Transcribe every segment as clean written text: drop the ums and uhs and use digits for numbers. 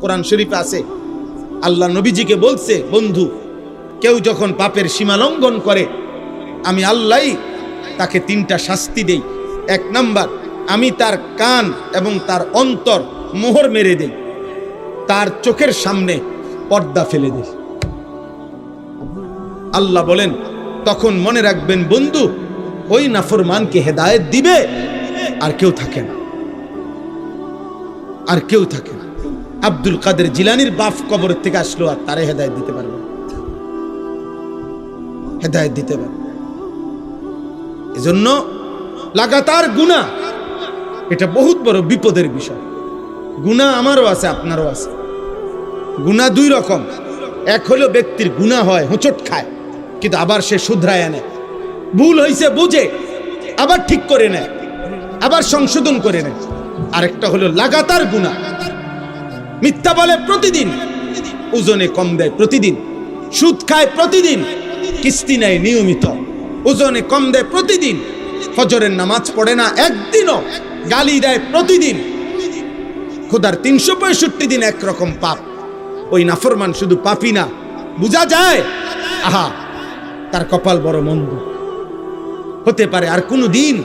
কোরআন শরীফে আছে, আল্লাহ নবীজিকে বলছে, বন্ধু কেউ যখন পাপের সীমা লঙ্ঘন করে আমি আল্লাহ তাকে 3টা শাস্তি দেই। 1 নাম্বার, আমি তার কান এবং তার অন্তর মোহর মেরে দেই, তার চোখের সামনে পর্দা ফেলে দেই। আল্লাহ বলেন তখন মনে রাখবেন বন্ধু, ওই নাফরমানকে হেদায়েত দিবে আর কেউ থাকে না, আর কেউ থাকে না। আব্দুল কাদের জিলানীর বাপ কবর থেকে আসলো আর তারে হেদায়েত দিতে পারবে, হেদায়েত দিতে পারবে। এজন্য লাগাতার গুনাহ এটা বহুত বড় বিপদের বিষয়। গুনাহ আমারও আছে, আপনারও আছে। গুনাহ 2 রকম, এক হলো ব্যক্তির গুনাহ হয়, হোঁচট খায়, কিন্তু আবার সে শুধরায় আনে, ভুল হয়েছে বুঝে আবার ঠিক করে নেয়, আবার সংশোধন করে নেয়। আরেকটা হলো লাগাতার গুনাহ, মিথ্যা বলে প্রতিদিন, ওজনে কম দেয় প্রতিদিন, সুদ খায় প্রতিদিন, কিস্তি নেয় নিয়মিত, ওজনে কম দেয় প্রতিদিন, ফজরের নামাজ পড়ে না একদিনও, গালি দেয় প্রতিদিন, খোদার 365 দিন একরকম পাপ। ওই নাফরমান শুধু পাপই না, বুঝা যায় আহা তার কপাল বড় মন্দ। হতে পারে আর কোনো দিন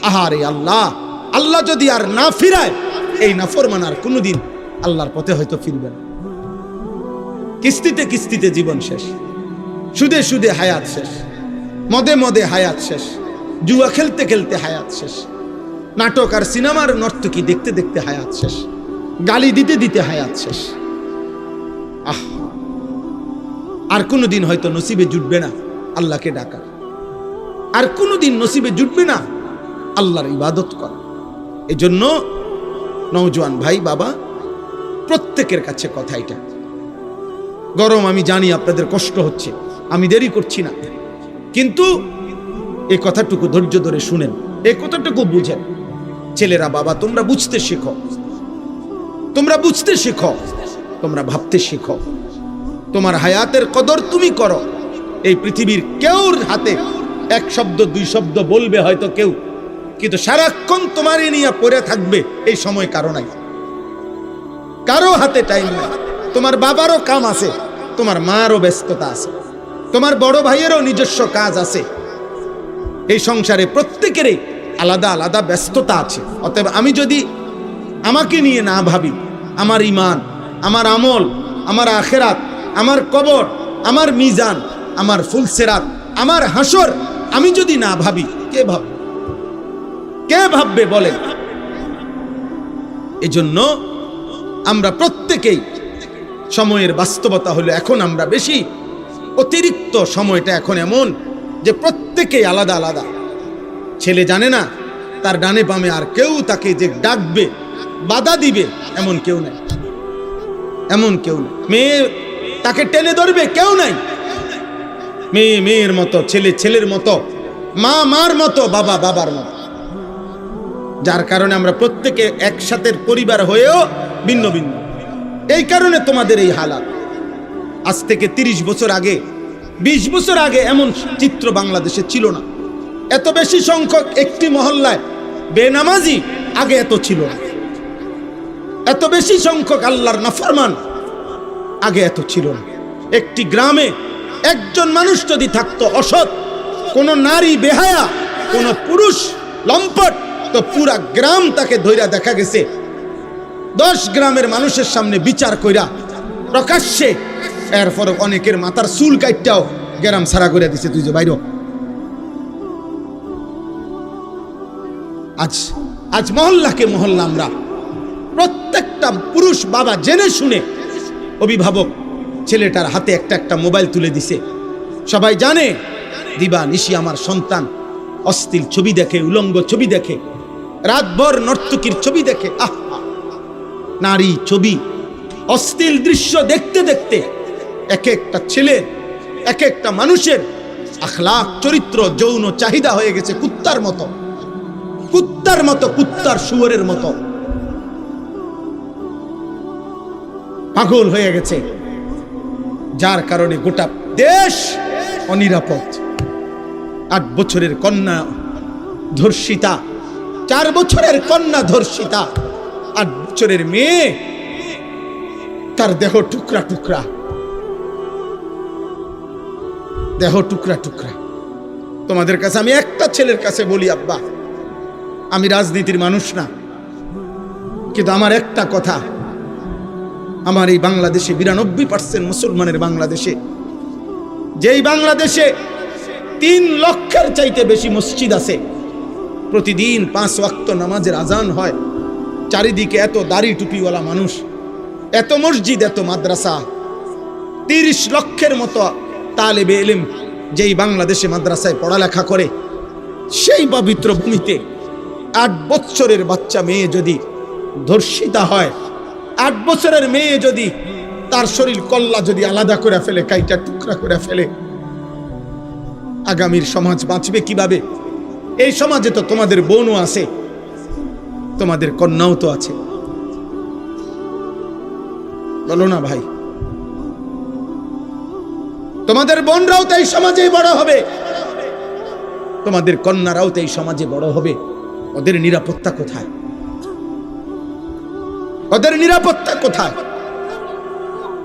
আহারে আল্লাহ, আল্লাহ যদি আর না ফিরায় এই নাফরমান আর কোনোদিন আল্লাহর পথে হয়তো ফিরবে না। কিস্তিতে কিস্তিতে জীবন শেষ, সুদে সুদে হায়াত শেষ, মদে মদে হায়াত শেষ, জুয়া খেলতে খেলতে হায়াত শেষ, নাটক আর সিনেমার নর্তকী দেখতে দেখতে হায়াত শেষ, গালি দিতে দিতে হায়াত শেষ। আহ, আর কোনোদিন হয়তো নসিবে জুটবে না আল্লাহকে ডাকার, আর কোনোদিন নসিবে জুটবে না আল্লাহর ইবাদত করা। এজন্য নওজোয়ান ভাই বাবা, প্রত্যেকের কাছে কথা এটা। গরম আমি জানি, আপনাদের কষ্ট হচ্ছে, আমি দেরি করছি না, কিন্তু এই কথাটুকু ধৈর্য ধরে শুনেন, এই কথাটুকু বুঝেন। ছেলেরা বাবা, তোমরা বুঝতে শেখো, তোমরা বুঝতে শেখো, তোমরা ভাবতে শেখো। তোমার হায়াতের কদর তুমি করো। এই পৃথিবীর কেউর হাতে 1 শব্দ 2 শব্দ বলবে হয়তো কেউ, কিন্তু সারাক্ষণ তোমারই নিয়ে পড়ে থাকবে এই সময় কারো নাই, কারো হাতে টাইম নাই। তোমার বাবারও কাম আছে, তোমার মারও ব্যস্ততা আছে, তোমার বড় ভাইয়েরও নিজস্ব কাজ আছে। এই সংসারে প্রত্যেকেরই আলাদা আলাদা ব্যস্ততা আছে। অতএব আমি যদি আমাকে নিয়ে না ভাবি, আমার ঈমান, আমার আমল, আমার আখিরাত, আমার কবর, আমার মিজান, আমার ফুলসিরাত, আমার হাসর আমি যদি না ভাবি, কে ভাববে? কে ভাববে বলেন? এজন্য আমরা প্রত্যেকেই, সময়ের বাস্তবতা হলো এখন আমরা বেশি অতিরিক্ত, সময়টা এখন এমন যে প্রত্যেকেই আলাদা আলাদা। ছেলে জানে না তার ডানে বামে আর কেউ তাকে যে ডাকবে, বাধা দিবে, এমন কেউ নাই, এমন কেউ নাই। মেয়ে তাকে টেনে ধরবে, কেউ নাই। মেয়ে মেয়ের মতো, ছেলে ছেলের মতো, মা মার মতো, বাবা বাবার মতো। যার কারণে আমরা প্রত্যেকে একসাথে পরিবার হয়েও ভিন্ন ভিন্ন। এই কারণে তোমাদের এই হালাত। আজ থেকে 30 বছর আগে, 20 বছর আগে এমন চিত্র বাংলাদেশে ছিল না। এত বেশি সংখ্যক একটি মহল্লায় বেনামাজি আগে এত ছিল না। এত বেশি সংখ্যক আল্লাহর নাফরমান আগে এত ছিল না। একটি গ্রামে একজন মানুষ যদি থাকতো অসৎ, কোন নারী বেহায়া, কোন পুরুষ লম্পট, তো পুরা গ্রাম তাকে ধইরা দেখা গেছে 10 গ্রামের মানুষের সামনে বিচার কইরা প্রকাশ্যে, এরপর অনেকের মাথার চুল কাটটাও গ্রাম ছাড়া করে দিছে, তুই যে বাইর। আজ আজ মহল্লাকে মহল্লা আমরা প্রত্যেকটা পুরুষ বাবা জেনে শুনে, অভিভাবক ছেলেটার হাতে একটা একটা মোবাইল তুলে দিছে। সবাই জানে দিবা নিশি আমার সন্তান অশ্লীল ছবি দেখে, উলঙ্গ ছবি দেখে, রাতভর নর্তকীর ছবি দেখে। আহ, নারী ছবি, অশ্লীল দৃশ্য দেখতে দেখতে এক একটা ছেলে, এক একটা মানুষের আখলাক, চরিত্র, যৌন চাহিদা হয়ে গেছে কুত্তার মতো, কুত্তার মতো, কুত্তার শুয়োরের মতো পাগল হয়ে গেছে। যার কারণে গোটা দেশ অনিরাপদ। 8 বছরের কন্যা ধর্ষিতা, 4 বছরের কন্যা ধর্ষিতা, 8 বছরের মেয়ে তার দেহ টুকরা টুকরা, দেহ টুকরা টুকরা। তোমাদের কাছে আমি একটা ছেলের কাছে বলি, আব্বা আমি রাজনীতির মানুষ না, কিন্তু আমার একটা কথা, আমার এই বাংলাদেশে 92% মুসলমানের বাংলাদেশে, যেই বাংলাদেশে 3 লক্ষের চাইতে বেশি মসজিদ আছে, প্রতিদিন 5 ওয়াক্ত নামাজের আজান হয়, চারিদিকে এত দাড়ি টুপিওয়ালা মানুষ, এত মসজিদ, এত মাদ্রাসা, 30 লক্ষের মতো তালেবে ইলম যেই বাংলাদেশে মাদ্রাসায় পড়ালেখা করে, সেই পবিত্র ভূমিতে 8 বছরের বাচ্চা মেয়ে যদি ধর্ষিতা হয়, 8 বছরের মেয়ে যদি তার শরীর কল্লা যদি আলাদা করে ফেলে, কাইটা টুকরা করে ফেলে, আগামীর সমাজ বাঁচবে কিভাবে? এই সমাজে তো তোমাদের বোনও আছে, তোমাদের কন্যাও তো আছে, বলো না ভাই? তোমাদের বোনরাও তো এই সমাজে বড় হবে, তোমাদের কন্যারাও তো এই সমাজে বড় হবে। ওদের নিরাপত্তা কোথায়? ওদের নিরাপত্তা কোথায়?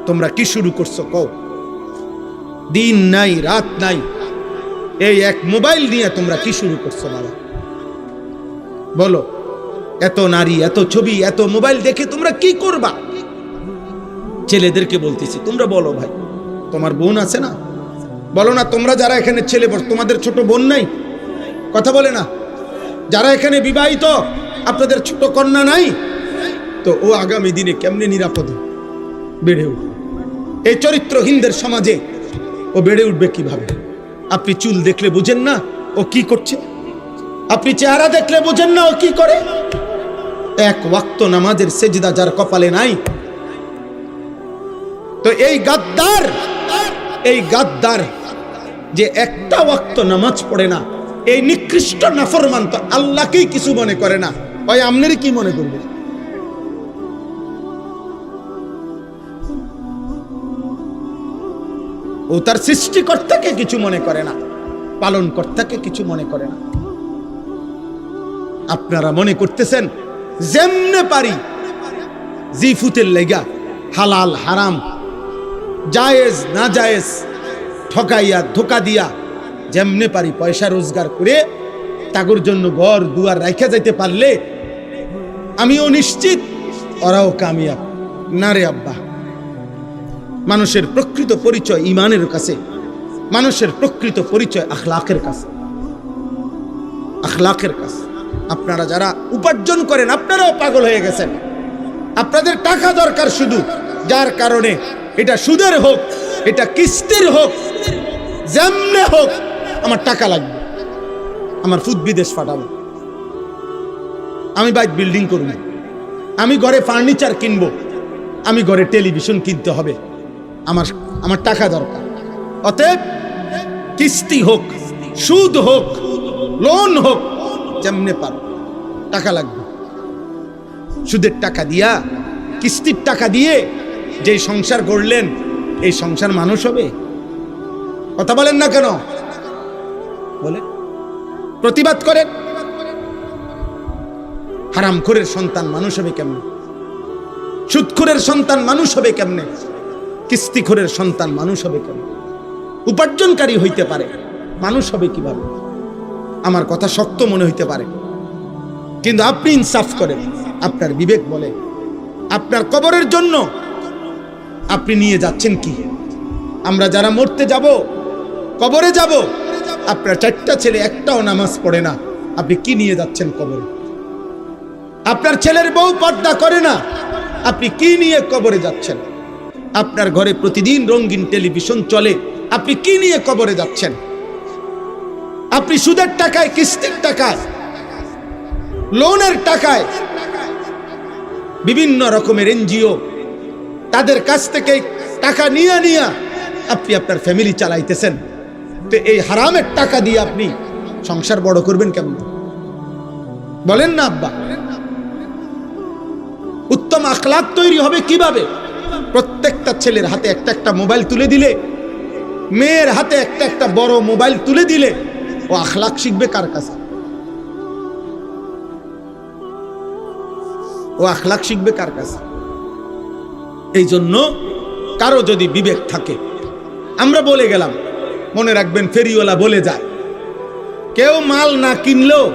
তোমরা কি শুরু করছো কও? দিন নাই রাত নাই, এই এক মোবাইল নিয়ে তোমরা কি শুরু করছো বাবা? বলো, এত নারী, এত ছবি, এত মোবাইল দেখে তোমরা কি করবা? ছেলেদেরকে বলতেছি, তোমরা বলো ভাই, তোমার বোন আছে না? বলো না, তোমরা যারা এখানে ছেলে, তোমাদের ছোট বোন নাই? কথা বলে না? যারা এখানে বিবাহিত, আপনাদের ছোট কন্যা নাই? তো ও আগামী দিনে কেমনে নিরাপদ বেড়ে উঠবে? এই চরিত্রহীনদের সমাজে ও বেড়ে উঠবে কিভাবে? আপনি চুল দেখলে বুঝেন না ও কি করছে? আপনি চেহারা দেখলে বুঝেন না ও কি করে? 1 ওয়াক্ত নামাজের সেজদা যার কপালে নাই, তো এই গাদ্দার যে একটা ওয়াক্ত নামাজ পড়ে না, এই নিকৃষ্ট নাফরমান তো আল্লাহকেই কিছু মনে করে না, ওই আমনেরই কি মনে করবে? ও তার সৃষ্টিকর্তাকে কিছু মনে করে না, পালনকর্তাকে কিছু মনে করে না। আপনারা মনে করতেছেন যেমনে পারি জিফুতের লেগা হালাল হারাম, জায়েজ না জায়েজ, ঠকাইয়া ধোকা দিয়া যেমনে পারি পয়সা রোজগার করে তাগর জন্য ঘর দুয়ার রাখা যাইতে পারলে আমিও নিশ্চিত ওরাও কামিয়াব। না রে আব্বা, মানুষের প্রকৃত পরিচয় ঈমানের কাছে, মানুষের প্রকৃত পরিচয় আখলাকের কাছে, আখলাকের কাছে। আপনারা যারা উপার্জন করেন, আপনারাও পাগল হয়ে গেছেন। আপনাদের টাকা দরকার শুধু, যার কারণে এটা সুদের হোক, এটা কিস্তির হোক, যেমনে হোক আমার টাকা লাগবে, আমার ফুদ বিদেশ পাঠাবো, আমি বাইক বিল্ডিং করব, আমি ঘরে ফার্নিচার কিনবো, আমি ঘরে টেলিভিশন কিনতে হবে, আমার টাকা দরকার। অতএব কিস্তি হোক, সুদ হোক, লোন হোক, যেমনে পারো টাকা লাগবে। সুদের টাকা দিয়া, কিস্তির টাকা দিয়ে যে সংসার গড়লেন, এই সংসার মানুষ হবে? কথা বলেন না কেন? বলে প্রতিবাদ করেন। হারামখোরের সন্তান মানুষ হবে কেমনে? সুদখোরের সন্তান মানুষ হবে কেমনে? কিস্তিখোরের সন্তান মানুষ হবে কেমনে? উপার্জনকারী হইতে পারে, মানুষ হবে কিভাবে? আমার কথা শক্ত মনে হইতে পারে, কিন্তু আপনি ইনসাফ করেন। আপনার বিবেক বলে আপনার কবরের জন্য আপনি নিয়ে যাচ্ছেন কি? আমরা যারা মরতে যাব, কবরে যাব, আপনার 4টা ছেলে একটাও নামাজ পড়ে না, আপনি কি নিয়ে যাচ্ছেন কবরে? আপনার ছেলের বউ পর্দা করে না, আপনি কি নিয়ে কবরে যাচ্ছেন? আপনার ঘরে প্রতিদিন রঙিন টেলিভিশন চলে, আপনি কি নিয়ে কবরে যাচ্ছেন? আপনি সুদের টাকায়, কিস্তির টাকায়, লোনের টাকায়, বিভিন্ন রকমের এনজিও তাদের কাছ থেকে টাকা নিয়ে আপনি আপনার ফ্যামিলি চালাইতেছেন। তো এই হারামের টাকা দিয়ে আপনি সংসার বড় করবেন কেমন? বলেন না আব্বা? উত্তম আখলাক তৈরি হবে কিভাবে? প্রত্যেকটা ছেলের হাতে একটা একটা মোবাইল তুলে দিলে, মেয়ের হাতে একটা একটা বড় মোবাইল তুলে দিলে, ও আখলাক শিখবে কার কাছে? ও আখলাক শিখবে কার কাছে? এই জন্য কারো যদি বিবেক থাকে, আমরা বলে গেলাম, মনে রাখবেন ফেরিওয়ালা বলে যায়, কেউ মাল না কিনলেও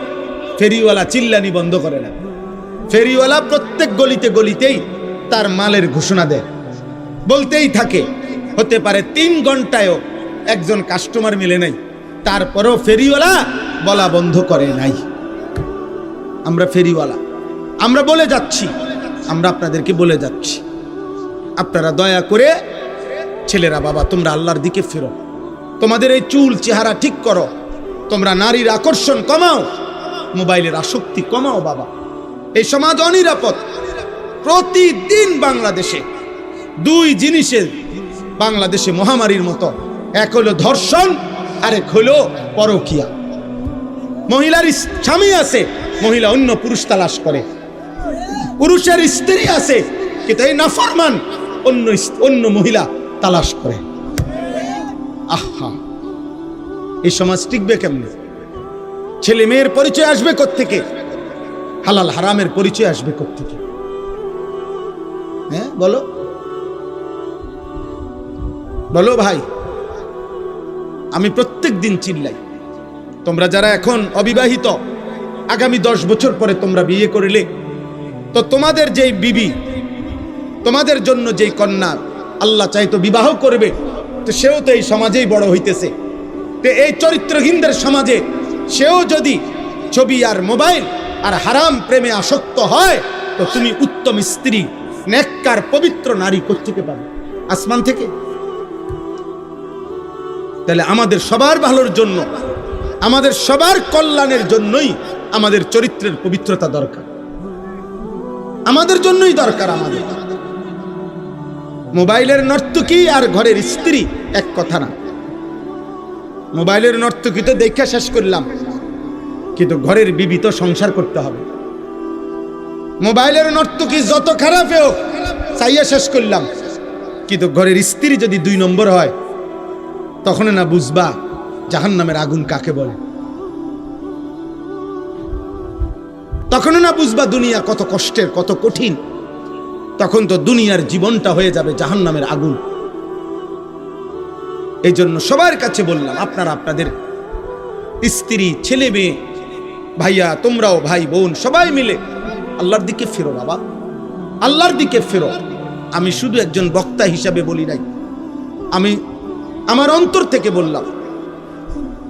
ফেরিওয়ালা চিল্লানি বন্ধ করে না। ফেরিওয়ালা প্রত্যেক গলিতে গলিতেই তার মালের ঘোষণা দেয়, বলতেই থাকে। হতে পারে 3 ঘন্টায়ও একজন কাস্টমার মিলে নাই, তারপরেও ফেরিওয়ালা বলা বন্ধ করে নাই। আমরা ফেরিওয়ালা, আমরা বলে যাচ্ছি, আমরা আপনাদেরকে বলে যাচ্ছি, আপনারা দয়া করে ছেলেরা, বাবা তোমরা আল্লাহর দিকে ফেরো, তোমাদের এই চুল চেহারা ঠিক করো, তোমরা নারীর আকর্ষণ কমাও, মোবাইলের আসক্তি কমাও। বাবা, এই সমাজ অনিরাপদ। প্রতিদিন বাংলাদেশে 2 জিনিসের বাংলাদেশে মহামারীর মতো, এক হলো ধর্ষণ, আরেক হলো পরকীয়া। মহিলার স্বামী আছে, মহিলা অন্য পুরুষ তালাশ করে, পুরুষের স্ত্রী আছে কিন্তু এই নাফরমান অন্য মহিলা তালাশ করে। আহা, এই সমাজ টিকবে কেমনে? ছেলে মেয়ের পরিচয় আসবে কোত্থেকে? হালাল হারামের পরিচয় আসবে কোত্থেকে? হ্যাঁ বলো বলো ভাই। আমি প্রত্যেক দিন চিল্লাই, তোমরা যারা এখন অবিবাহিত, আগামী 10 বছর পরে তোমরা বিয়ে করলে তো তোমাদের যেই বিবি, তোমাদের জন্য যেই কন্যা আল্লাহ চাইতো বিবাহ করবে, তো সেও তো এই সমাজেই বড় হইতেছে। তো এই চরিত্রহীনদের সমাজে সেও যদি ছবি আর মোবাইল আর হারাম প্রেমে আসক্ত হয়, তো তুমি উত্তম স্ত্রী, নেককার পবিত্র নারী কোত্থেকে পাবে? আসমান থেকে? তাহলে আমাদের সবার ভালোর জন্য, আমাদের সবার কল্যাণের জন্যই আমাদের চরিত্রের পবিত্রতা দরকার, আমাদের জন্যই দরকার। আমাদের মোবাইলের নর্তকী আর ঘরের স্ত্রী এক কথা না। মোবাইলের নর্তকী তো দেখে শেষ করলাম, কিন্তু ঘরের বিবি তো সংসার করতে হবে। মোবাইলের নর্তকী যত খারাপ হোক চাইয়া শেষ করলাম, কিন্তু ঘরের স্ত্রী যদি 2 নম্বর হয়, তখন না বুঝবা জাহান্নামের আগুন কাকে বলে, তখন না বুঝবা দুনিয়া কত কষ্টের, কত কঠিন। তখন তো দুনিয়ার জীবনটা হয়ে যাবে জাহান্নামের আগুন। এই জন্য সবার কাছে বললাম, আপনারা আপনাদের স্ত্রী, ছেলে মেয়ে, ভাইয়া, তোমরাও ভাই বোন সবাই মিলে আল্লাহর দিকে ফেরো। বাবা, আল্লাহর দিকে ফেরো। আমি শুধু একজন বক্তা হিসাবে বলি নাই, আমি আমার অন্তর থেকে বললাম,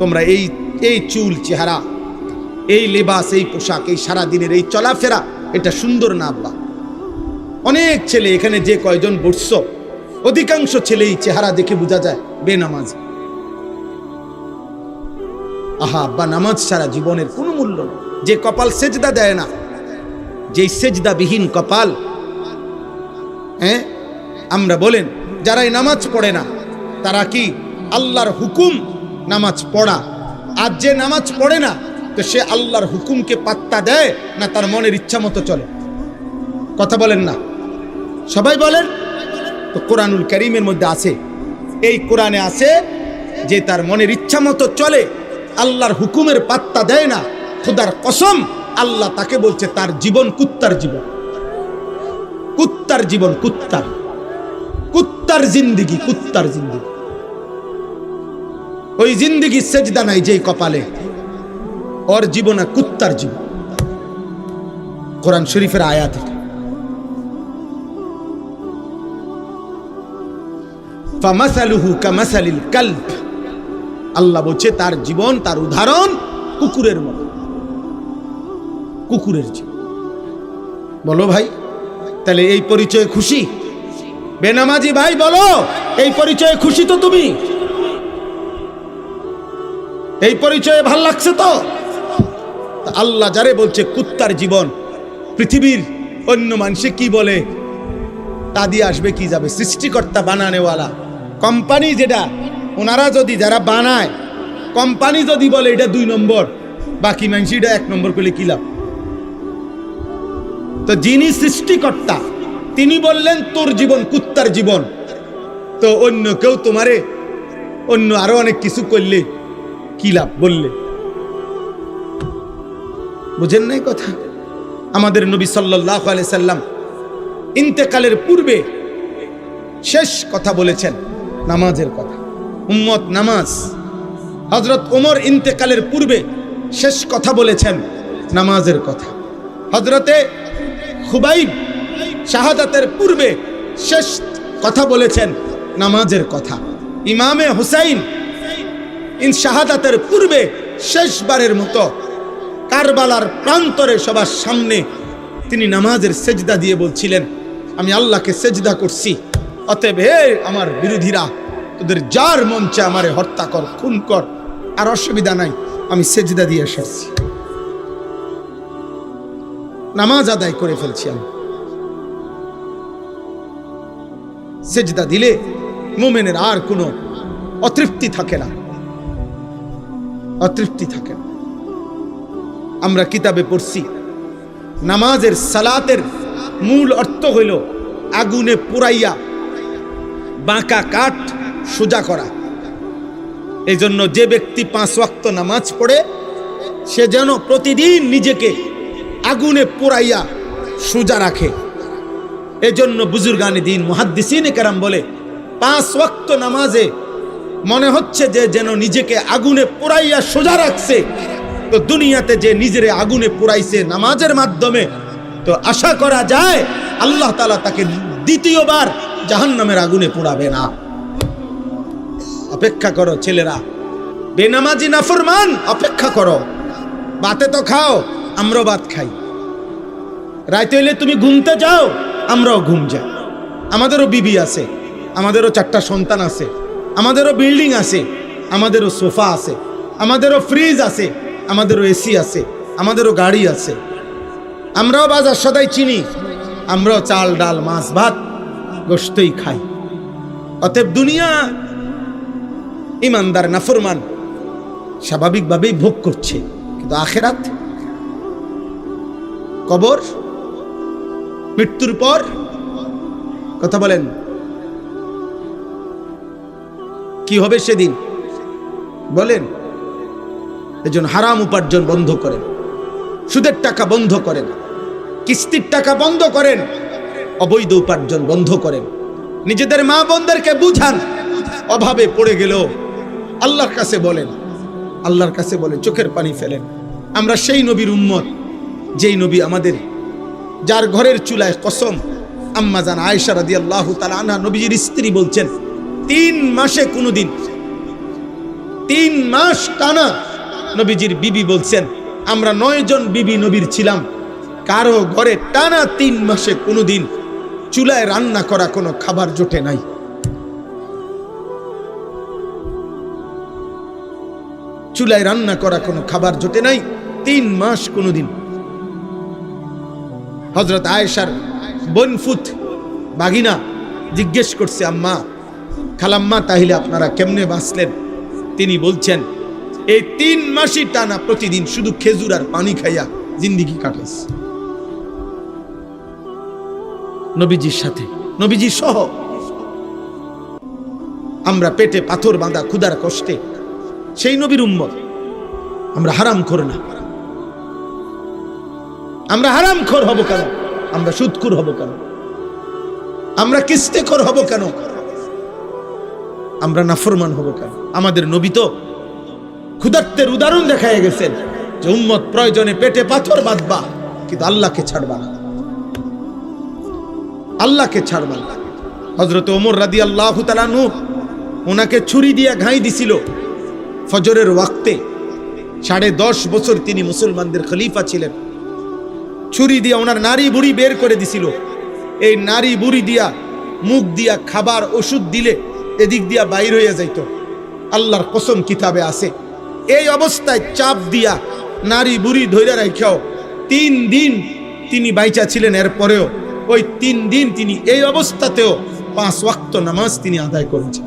তোমরা এই চুল চেহারা, এই লেবাস, এই পোশাক, এই সারাদিনের এই চলাফেরা, এটা সুন্দর না আব্বা। অনেক ছেলে এখানে যে কয়জন বসছ, অধিকাংশ ছেলেই চেহারা দেখে বোঝা যায় বেনামাজ। আহা আব্বা, নামাজ ছাড়া জীবনের কোনো মূল্য নেই। যে কপাল সেজদা দেয় না, যেই সেজদা বিহীন কপাল, হ্যাঁ আমরা বলেন যারাই নামাজ পড়ে না, তারা কি আল্লাহর হুকুম নামাজ পড়া, আর যে নামাজ পড়ে না তো সে আল্লাহর হুকুমকে পাত্তা দেয় না, তার মনের ইচ্ছা মতো চলে? কথা বলেন না, সবাই বলেন তো। কোরআনুল কারীমের মধ্যে আছে, এই কোরআনে আছে যে তার মনের ইচ্ছা মতো চলে, আল্লাহর হুকুমের পাত্তা দেয় না, খোদার কসম আল্লাহ তাকে বলছে তার জীবন কুত্তার জীবন, কুত্তার জীবন, কুত্তার জিন্দিগি, কুত্তার জিন্দিগি। ওই জিন্দিগি সেজদা নাই যেই কপালে, ওর জীবন কুত্তার জীবন। কোরআন শরীফের আয়াত এটা। ফামাসালুহু কামাসালিল কালব, আল্লাহ বলছে তার জীবন, তার উদাহরণ কুকুরের মতো, কুকুরের জীবন। বলো ভাই, তাহলে এই পরিচয়ে খুশি? বেনামাজি ভাই বলো, এই পরিচয়ে খুশি তো তুমি? এই পরিচয়ে ভাল লাগছে তো? আল্লাহ যারে বলছে কুত্তার জীবন, পৃথিবীর অন্য মানুষে কি বলে তা দিয়ে আসবে কি যাবে? সৃষ্টিকর্তা বানানেওয়ালা কোম্পানি যেটা, ওনারা যদি, যারা বানায় কোম্পানি যদি বলে এটা 2 নম্বর, বাকি মানুষ এটা 1 নম্বর করলে কি লাভ? তো যিনি সৃষ্টিকর্তা তিনি বললেন তোর জীবন কুত্তার জীবন, তো অন্য কেউ তোমারে অন্য আরো অনেক কিছু করলে কি লাভ বললে? বুঝেন নাই কথা? আমাদের নবী সাল্লাল্লাহু আলাইহি সাল্লাম ইন্তেকালের পূর্বে শেষ কথা বলেছেন নামাজের কথা। উম্মত নামাজ। হযরত ওমর ইন্তেকালের পূর্বে শেষ কথা বলেছেন নামাজের কথা। হযরতে খুবাইব শাহাদাতের পূর্বে শেষ কথা বলেছেন নামাজের কথা। ইমামে হুসাইন শাহাদাতের পূর্বে শেষবারের মতো কারবালার প্রান্তরে সবার সামনে তিনি নামাজের সেজদা দিয়ে বলছিলেন, আমি আল্লাহকে সেজদা করছি, অতএব হে আমার বিরোধীরা, তোদের যার মঞ্চে আমারে হত্যা কর, খুন কর, আর অসুবিধা নাই, আমি সেজদা দিয়ে এসেছি, নামাজ আদায় করে ফেলছি। আমি সেজদা দিলে মুমিনের আর কোনো অতৃপ্তি থাকে না, অতৃপ্তি থাকে না। আমরা কিতাবে পড়ছি নামাজের সালাতের মূল অর্থ হইল আগুনে পুরাইয়া বাঁকা কাঠ সোজা করা। এই জন্য যে ব্যক্তি 5 ওয়াক্ত নামাজ পড়ে সে যেন প্রতিদিন নিজেকে আগুনে পুরাইয়া সোজা রাখে। এজন্য বুজুর্গানে দিন মুহাদ্দিসিনে কেরাম বলে 5 ওয়াক্ত নামাজে মনে হচ্ছে যে যেন নিজেকে আগুনে পুরাইয়া সোজা রাখছে। তো দুনিয়াতে যে নিজেরে আগুনে পুরাইছে নামাজের মাধ্যমে, তো আশা করা যায় আল্লাহ তাআলা তাকে দ্বিতীয়বার জাহান্নামের আগুনে পোড়াবে না। অপেক্ষা করো ছেলেরা, বেনামাজি নাফরমান, অপেক্ষা করো। ভাতে তো খাও, আমরাও ভাত খাই। রাইতে হইলে তুমি ঘুমতে যাও, আমরাও ঘুম যাই। আমাদেরও বিবি আছে, আমাদেরও 4টা সন্তান আছে, আমাদেরও বিল্ডিং আছে, আমাদেরও সোফা আছে, আমাদেরও ফ্রিজ আছে, আমাদেরও এসি আছে, আমাদেরও গাড়ি আছে। আমরাও বাজার সদাই চিনি, আমরাও চাল ডাল মাছ ভাত গোশতই খাই। অতএব দুনিয়া ইমানদার নাফরমান স্বাভাবিকভাবেই ভোগ করছে, কিন্তু আখেরাত, কবর, মৃত্যুর পর কথা বলেন কি হবে সেদিন বলেন? এজন্য হারাম উপার্জন বন্ধ করেন, সুদের টাকা বন্ধ করেন, কিস্তির টাকা বন্ধ করেন, অবৈধ উপার্জন বন্ধ করেন। নিজেদের মা বোনদেরকে বুঝান, অভাবে পড়ে গেলেও আল্লাহর কাছে বলেন, আল্লাহর কাছে বলে চোখের পানি ফেলেন। আমরা সেই নবীর উম্মত যেই নবী আমাদের, যার ঘরের চুলায় কসম আম্মা জান আয়েশা রাদিয়াল্লাহু তাআলা আনহা নবীজির স্ত্রী বলছেন 3 মাসে কোনোদিন, 3 মাস টানা নবীজির বিবি বলছেন আমরা 9 জন বিবি নবীর ছিলাম, কারো ঘরে টানা 3 মাসে কোনোদিন চুলায় রান্না করা কোনো খাবার জোটে নাই। চুলায় রান্না করা কোনো খাবার জোটে নাই 3 মাস কোনোদিন। হযরত আয়েশার বনফুত বাগিনা জিজ্ঞেস করছে, আম্মা, খালাম্মা, তাহলে আপনারা কেমনে বাঁচলেন? তিনি বলছেন এই 3 মাসই টানা প্রতিদিন শুধু খেজুর আর পানি খাইয়া জিন্দেগি কাটাইছে। নবীজির সাথে, নবীজি সহ আমরা পেটে পাথর বাঁধা ক্ষুধার কষ্টে সেই নবীর উম্মত। আমরা হারামখোর না, আমরা হারামখোর হব কেন? আমরা সুদখোর হব কেন? আমরা কিস্তিখোর হব কেন? আমরা নাফরমান হব কেন? আমাদের নবী তো ক্ষুধার্তের উদাহরণ দেখায় গেছেন যে উম্মত প্রয়োজনে পেটে পাথর বাঁধবা, কিন্তু আল্লাহকে ছাড়বা না, আল্লাহকে ছাড়বা না। হযরত ওমর রাদিয়াল্লাহু তাআলা আনহু ওনাকে ছুরি দিয়ে ঘাই দিছিল ফজরের ওয়াক্তে। 10.5 বছর তিনি মুসলমানদের খলিফা ছিলেন। ছুরি দিয়ে ওনার নারী বুড়ি বের করে দিছিল। এই নারী বুড়ি দিয়া মুখ দিয়া খাবার ওষুধ দিলে এদিক দিয়া বাইর হয়ে যাইত। আল্লাহর কসম কিতাবে আছে, এই অবস্থায় চাপ দিয়া নারী বুড়ি ধইরা রাখাও 3 দিন তিনি বাইচা ছিলেন। এরপরেও ওই 3 দিন তিনি এই অবস্থাতেও 5 ওয়াক্ত নামাজ তিনি আদায় করেছেন।